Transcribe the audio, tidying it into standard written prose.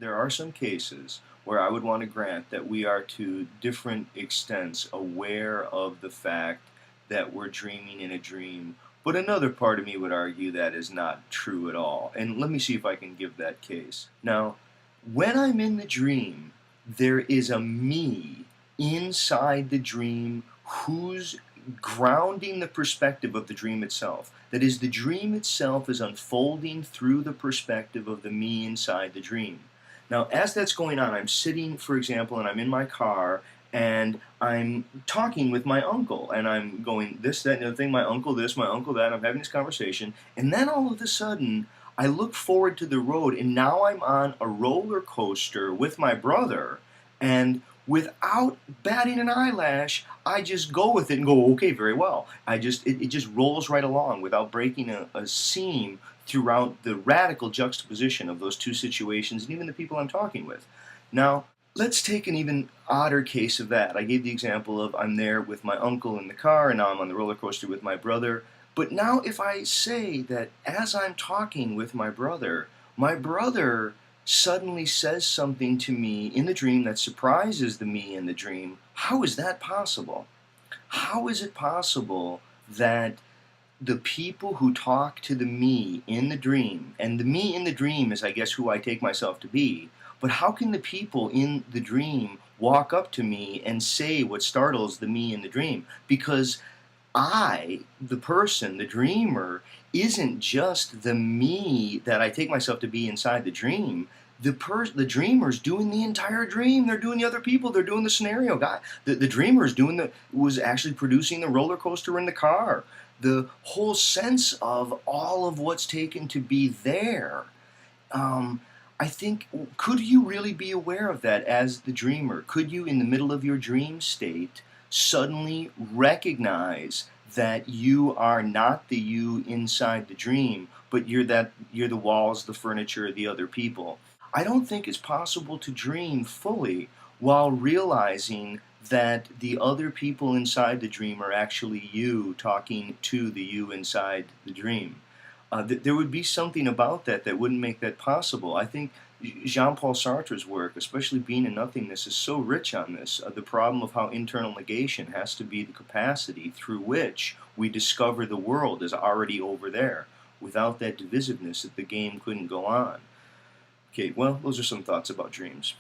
there are some cases where I would want to grant that we are to different extents aware of the fact that we're dreaming in a dream. But another part of me would argue that is not true at all. And let me see if I can give that case. Now, when I'm in the dream, there is a me inside the dream who's grounding the perspective of the dream itself. That is, the dream itself is unfolding through the perspective of the me inside the dream. Now, as that's going on, I'm sitting, for example, and I'm in my car, and I'm talking with my uncle, and I'm going this, that, and the other thing, my uncle this, my uncle that, I'm having this conversation, and then all of a sudden, I look forward to the road, and now I'm on a roller coaster with my brother, and without batting an eyelash, I just go with it and go, okay, very well. It just rolls right along without breaking a seam throughout the radical juxtaposition of those two situations and even the people I'm talking with. Now, let's take an even odder case of that. I gave the example of I'm there with my uncle in the car, and now I'm on the roller coaster with my brother. But now, if I say that as I'm talking with my brother suddenly says something to me in the dream that surprises the me in the dream, how is that possible? How is it possible that the people who talk to the me in the dream, and the me in the dream is, I guess, who I take myself to be, but how can the people in the dream walk up to me and say what startles the me in the dream? Because I, the person, the dreamer, isn't just the me that I take myself to be inside the dream. The dreamer's doing the entire dream. They're doing the other people. They're doing the scenario guy. The dreamer's was actually producing the roller coaster in the car. The whole sense of all of what's taken to be there. Um, I think, could you really be aware of that as the dreamer? Could you, in the middle of your dream state, suddenly recognize that you are not the you inside the dream, but you're the walls, the furniture, the other people? I don't think it's possible to dream fully while realizing that the other people inside the dream are actually you talking to the you inside the dream. There would be something about that that wouldn't make that possible. I think Jean-Paul Sartre's work, especially Being and Nothingness, is so rich on this. The problem of how internal negation has to be the capacity through which we discover the world is already over there. Without that divisiveness, the game couldn't go on. Okay, well, those are some thoughts about dreams.